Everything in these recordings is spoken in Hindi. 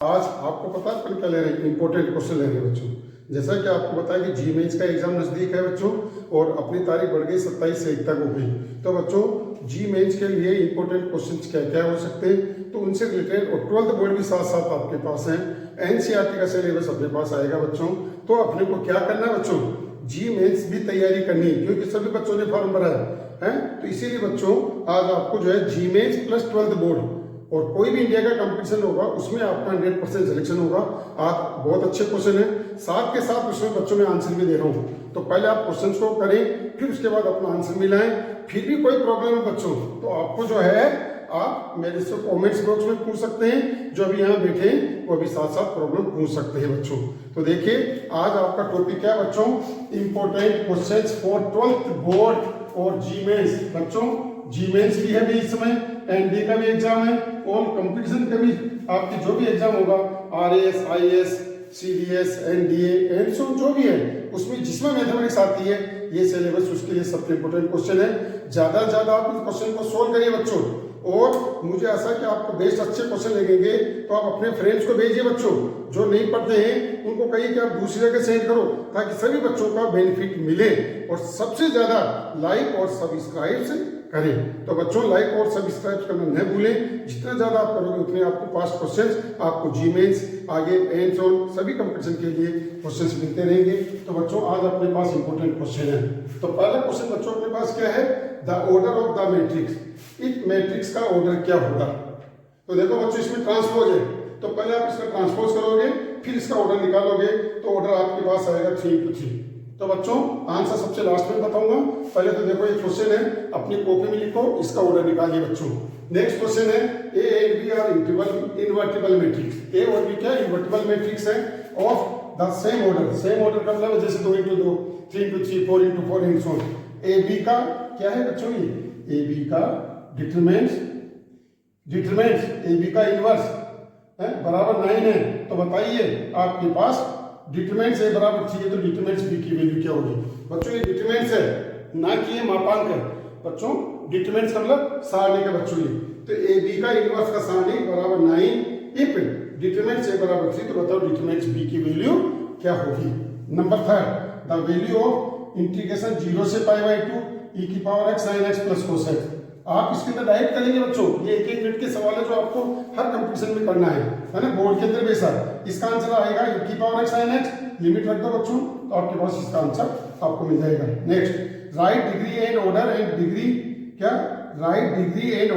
आज आपको पता है अपन क्या ले रहे हैं, इंपॉर्टेंट क्वेश्चन ले रहे हैं बच्चों। जैसा कि आपको बताया कि जी मेंस का एग्जाम नजदीक है बच्चों और अपनी तारीख बढ़ गई 27 से 1 तक हो गई। तो बच्चों जी मेंस के लिए इंपॉर्टेंट क्वेश्चन क्या क्या हो सकते हैं, तो उनसे रिलेटेड और 12th बोर्ड भी साथ साथ आपके पास है। एनसीईआरटी का सिलेबस अपने पास आएगा बच्चों। तो अपने को क्या करना है बच्चों, जी मेंस भी तैयारी करनी है क्योंकि सभी बच्चों ने फॉर्म भरा है। तो इसीलिए बच्चों आज आपको जो है जी मेंस प्लस 12th बोर्ड और कोई भी इंडिया का कंपटीशन होगा उसमें आपका 100% सिलेक्शन होगा। आप बहुत अच्छे क्वेश्चन है, साथ के साथ उसमें बच्चों में आंसर भी दे रहा हूँ। तो पहले आप क्वेश्चन को करें, फिर उसके बाद अपना आंसर मिलाएं। फिर भी कोई प्रॉब्लम है बच्चों तो आपको जो है आप मेरे से कमेंट्स बॉक्स में पूछ सकते हैं। जो अभी यहाँ बैठे हैं वो अभी साथ साथ प्रॉब्लम पूछ सकते हैं बच्चों। तो देखिए आज आपका टॉपिक क्या है बच्चों, important questions for 12th board और जी मेंस। बच्चों जी मेंस भी है भी इस समय, एनडी का भी एग्जाम है और कंपटीशन का भी आपकी जो भी एग्जाम होगा RAS, IAS, CDS, NDA and so जो भी है उसमें जिसमें मैथमेटिक्स आती है ये सिलेबस उसके लिए सबसे इंपॉर्टेंट क्वेश्चन है। ज्यादा से ज्यादा आप इस क्वेश्चन को सोल्व करिए बच्चों। और मुझे ऐसा है कि आपको बेस्ट अच्छे क्वेश्चन लगेंगे तो आप अपने फ्रेंड्स को भेजिए बच्चों। जो नहीं पढ़ते हैं उनको कहिए कि आप दूसरी जगह सेंड करो ताकि सभी बच्चों का बेनिफिट मिले। और सबसे ज्यादा लाइक और सब्सक्राइब से करें। तो बच्चों लाइक और सब्सक्राइब करना न भूलें। जितना ज्यादा आप करोगे उतने आपको पास्ट क्वेश्चंस, आपको जी मेंस, आगे एंड ऑन सभी कंपटीशन के लिए क्वेश्चंस मिलते रहेंगे। तो बच्चों आज अपने पास इंपॉर्टेंट क्वेश्चन है। तो पहला क्वेश्चन बच्चों अपने पास क्या है, the order of the matrix. इस मैट्रिक्स का ऑर्डर क्या होगा। तो देखो बच्चों इसमें ट्रांसपोज है तो पहले आप इसका ट्रांसपोज करोगे फिर इसका ऑर्डर निकालोगे तो ऑर्डर आपके पास आएगा 3×3। तो बच्चों आंसर सबसे लास्ट में बताऊंगा। पहले तो देखो ये क्वेश्चन है, अपनी कॉपी में लिखो, इसका ऑर्डर निकालिए बच्चों। नेक्स्ट क्वेश्चन है A and B are invertible matrix. A और बी क्या इन्वर्टिबल मैट्रिक्स है of the same order. Same order का मतलब जैसे 2×2, 3×3, 4×4 and so on. A B का क्या है बच्चों, ये ए बी का डिटरमिनेंट्स ए बी का इनवर्स है बराबर 9 है। तो बताइए आपके पास डिटरमिनेंट्स ए बराबर 3 है तो डिटरमिनेंट्स बी की वैल्यू क्या होगी। बच्चों ये डिटरमिनेंट्स है ना कि ये मापांक है। बच्चों डिटरमिनेंट्स का मतलब सारणी का बच्चों ये तो ए बी का इनवर्स का सारणी बराबर 9 इफ डिटरमिनेंट्स ए बराबर 3। तो बताओ डिटरमिनेंट्स बी की वैल्यू क्या होगी। Number 3 the value of integration 0 से π/2 e की power x sin x plus cos x। आप इसके अंदर डायरेक्ट करेंगे बच्चों। ये एक मिनट के सवाल है जो आपको हर कंपटीशन में करना है ना, बोर्ड के अंदर वैसा। इसका आंसर आएगा e की power x sin x, limit रख दो बच्चों तो आपके पास इसका आंसर आपको मिल जाएगा। Next right degree and order and degree क्या, right degree and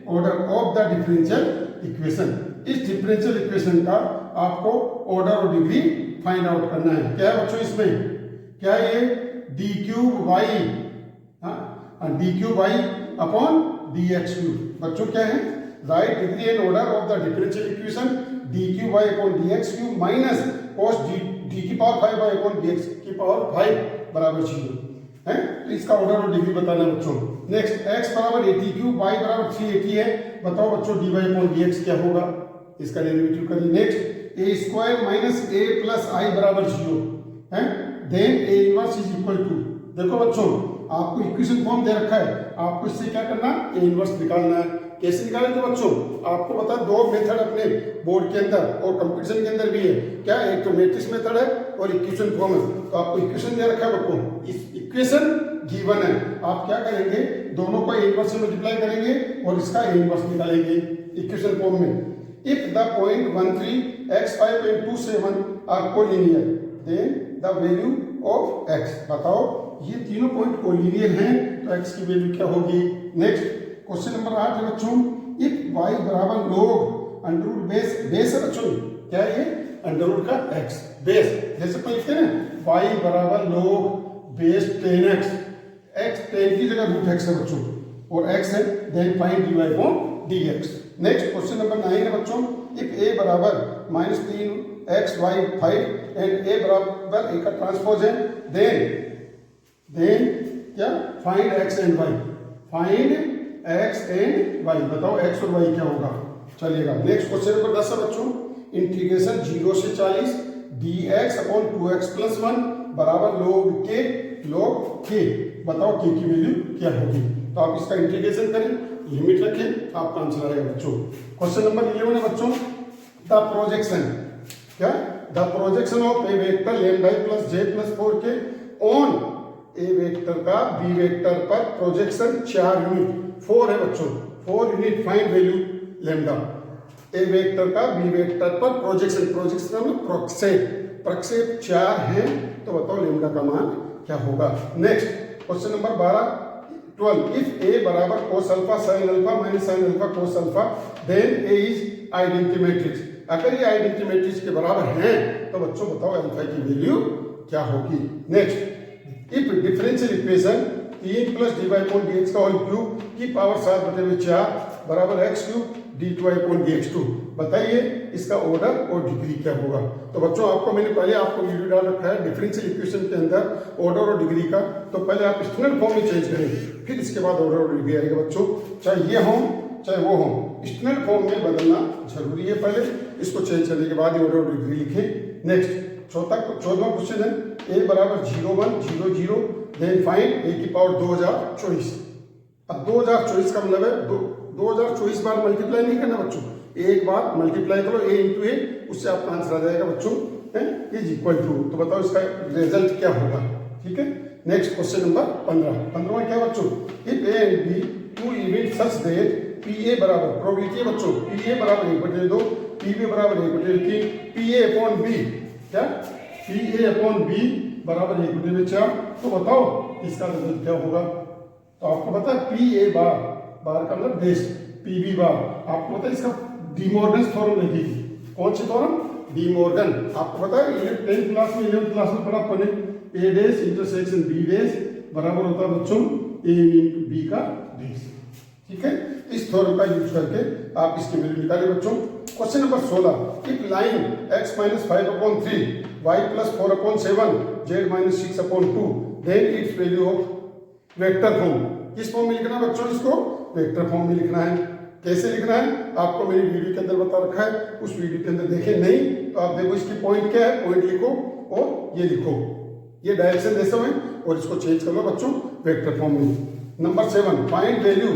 order of the differential equation. इस डिफरेंशियल इक्वेशन का आपको ऑर्डर और डिग्री फाइंड आउट करना है। क्या है बच्चों इसमें, क्या ये d3y अपॉन dx3। बच्चों क्या है, right degree and order of the differential equation d3y upon dx3 minus cos d की पावर 5y अपॉन dx की पावर 5 बराबर 0 है। तो इसका ऑर्डर और डिग्री बताना है बच्चों। नेक्स्ट x बराबर 80³ y बराबर 380 है। बताओ बच्चों dy अपॉन dx क्या होगा, इसका डेरिवेटिव करिए। Next a² minus a plus i बराबर 0 है। Then a inverse is equal to, देखो बच्चों आपको इक्वेशन फॉर्म दे रखा है, आपको इससे क्या करना है, ए इनवर्स निकालना है। कैसे निकालेंगे बच्चों, आपको पता है 2 मेथड अपने बोर्ड के अंदर और कंपटीशन के अंदर भी है। क्या, एक तो मैट्रिक्स मेथड है और इक्वेशन फॉर्म है। तो आपको इक्वेशन दे रखा है बच्चों, इस इक्वेशन गिवन है। आप क्या करेंगे, दोनों को ए इनवर्स से मल्टीप्लाई करेंगे और इसका ए इनवर्स निकालेंगे इक्वेशन फॉर्म में। If the point 13 x5 and 27 are collinear then the value of x। बताओ ये तीनों पॉइंट कोलिनियर हैं तो x की वैल्यू क्या होगी। नेक्स्ट क्वेश्चन नंबर 8 है बच्चों, इफ y बराबर log अंडररूट बेस है बच्चों। क्या है ये, अंडररूट का x बेस। जैसे पहले लिखते हैं ना y बराबर log बेस 10x, x 10 की जगह रूट x है बच्चों और x है, then find dy upon dx। Next question number 9 है बच्चों, इफ a बराबर -3xy 5 एंड a बराबर a का ट्रांसपोज है देन क्या, find x and y। Find x and y, बताओ x और y क्या होगा, चलेगा। नेक्स्ट क्वेश्चन नंबर 10 है बच्चों, इंटीग्रेशन 0 से 40 dx अपॉन 2x प्लस 1 बराबर log k। बताओ k की वैल्यू क्या होगी। तो आप इसका इंटीग्रेशन करें, लिमिट रखें, आपका आंसर आएगा बच्चों। क्वेश्चन नंबर 11 है बच्चों, द प्रोजेक्शन, क्या, the projection of A vector lambda plus J plus 4 के ऑन ए वेक्टर का बी वेक्टर पर प्रोजेक्शन 4 यूनिट, 4 है बच्चों, 4 यूनिट फाइंड वैल्यू लैम्डा। ए वेक्टर का बी वेक्टर पर प्रोजेक्शन, प्रोजेक्शन का मतलब प्रक्षेप, प्रक्षेप 4 है, तो बताओ लैम्डा का मान क्या होगा। Next question number 12 if A बराबर cos alpha sine alpha minus sine alpha cos alpha then A is identity matrix. अगर ये आइडेंटिटी मैट्रिक्स के बराबर है तो बच्चों बताओ अल्फा की वैल्यू क्या होगी। Next if differential equation 3 plus D Y upon D X का होल क्यूब की पावर 7/4 बराबर X cube D two Y upon D X two, बताइए इसका ऑर्डर और डिग्री क्या होगा। तो बच्चों आपको मैंने पहले आपको वीडियो डाल रखा है डिफरेंशियल इक्वेशन के अंदर ऑर्डर और डिग्री का, तो पहले आप स्टैंडर्ड फॉर्म में चेंज करें, फिर इसके बाद ऑर्डर और डिग्री आएगा बच्चों, चाहे ये हो चाहे वो हो, स्टैंडर्ड फॉर्म में बदलना जरूरी है, पहले इसको चेंज करने के बाद ऑर्डर और डिग्री लिखें। नेक्स्ट 14वां क्वेश्चन है ए बराबर 0 1 0 0 देन फाइंड ए की पावर 2024। अब 2024 का मतलब है 2024 बार मल्टीप्लाई नहीं करना बच्चों, एक बार मल्टीप्लाई करो a इंटू ए, उससे आपका आंसर आ जाएगा बच्चों इज इक्वल टू, तो बताओ इसका रिजल्ट क्या होगा। ठीक है, नेक्स्ट क्वेश्चन नंबर 15वां क्या बच्चों, if A and B two event such that P A बराबर, प्रोबेबिलिटी है बच्चों, पी ए बराबर 1/2 पी बी बराबर 1/3 पी ए अपॉन बी, क्या, पी ए अपॉन बी बराबर 1/4, तो बताओ इसका रिजल्ट क्या होगा। तो आपको पता है पी ए बार, बार का मतलब बेस, पी बी बार, आपको पता है इसका डी मॉर्गन थ्योरम लिखी, कौन सी थ्योरम, डी मॉर्गन। आपको पता है 10th क्लास में 11th क्लास में पढ़ा अपने, ए डैश इंटरसेक्शन बी डैश बराबर होता है बच्चों ए इंटू बी का डैश। ठीक है, इस थ्योरम का यूज करके आप इसकी वैल्यू निकालिए बच्चों। Question number 16 if line x minus 5/3 y plus 4/7 z minus 6/2 then its value of vector form, किस फॉर्म में लिखना है बच्चों, इसको वेक्टर फॉर्म में लिखना है। कैसे लिखना है आपको मेरी वीडियो के अंदर बता रखा है, उस वीडियो के अंदर देखें, नहीं तो आप देखो इसकी पॉइंट क्या है, पॉइंट लिखो और ये लिखो, ये डायरेक्शन जैसे हुए और इसको चेंज कर लो बच्चों वेक्टर फॉर्म में। Number 7 find value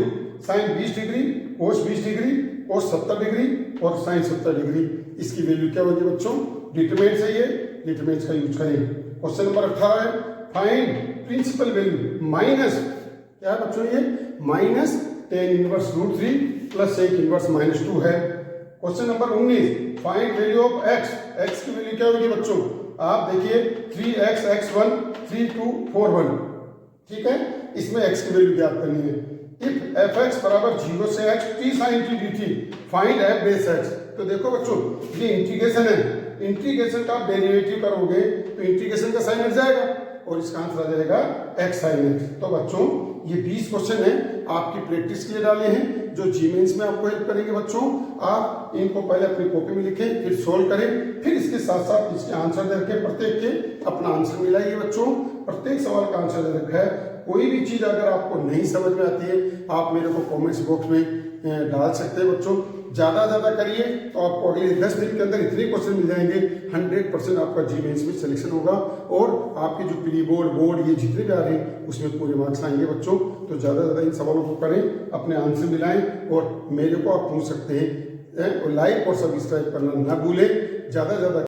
sine 20 degree cos 20 degree cos 70 degree और साइन 70 डिग्री, इसकी वैल्यू क्या होगी बच्चों, डिटरमिनेंट है ये, डिटरमिनेंट का यूज करें। क्वेश्चन नंबर 18 है फाइंड प्रिंसिपल वैल्यू माइनस, क्या है बच्चों ये, minus tan inverse √3 plus sec inverse -2 है। Question number 19 find value of x, x की वैल्यू क्या होगी बच्चों, आप देखिए 3x x1 3 2 4 1, ठीक है, इसमें x की वैल्यू ज्ञात करनी है। इफ fx बराबर 0 से x t sin t dt find f base x, तो देखो बच्चों ये इंटीग्रेशन है, इंटीग्रेशन का डेरिवेटिव करोगे तो इंटीग्रेशन का साइन हट जाएगा और इसका आंसर आ जाएगा x sin x। तो बच्चों ये 20 क्वेश्चन है आपकी प्रैक्टिस के लिए डाले हैं, जो जी मेंस में आपको हेल्प करेंगे बच्चों। आप इनको पहले अपनी कॉपी में लिखें, फिर सोल्व करें, फिर इसके साथ साथ इसके आंसर दे रखे, प्रत्येक के अपना आंसर मिलाइए बच्चों। प्रत्येक सवाल का आंसर दे रखा है, कोई भी चीज अगर आपको नहीं समझ में आती है आप मेरे को कमेंट्स बॉक्स में डाल सकते हैं बच्चों। ज्यादा ज्यादा करिए तो आपको अगले 10 दिन के अंदर इतने क्वेश्चन मिल जाएंगे, 100% आपका जी मेंस में सिलेक्शन होगा और आपके जो प्री बोर्ड बोर्ड ये जितने भी आ रहे हैं उसमें पूरे मार्क्स आएंगे बच्चों। तो ज्यादा ज्यादा इन सवालों को करें, अपने आंसर मिलाएं और मेरे को आप पूछ सकते हैं। और लाइक और सब्सक्राइब करना ना भूलें, ज्यादा ज्यादा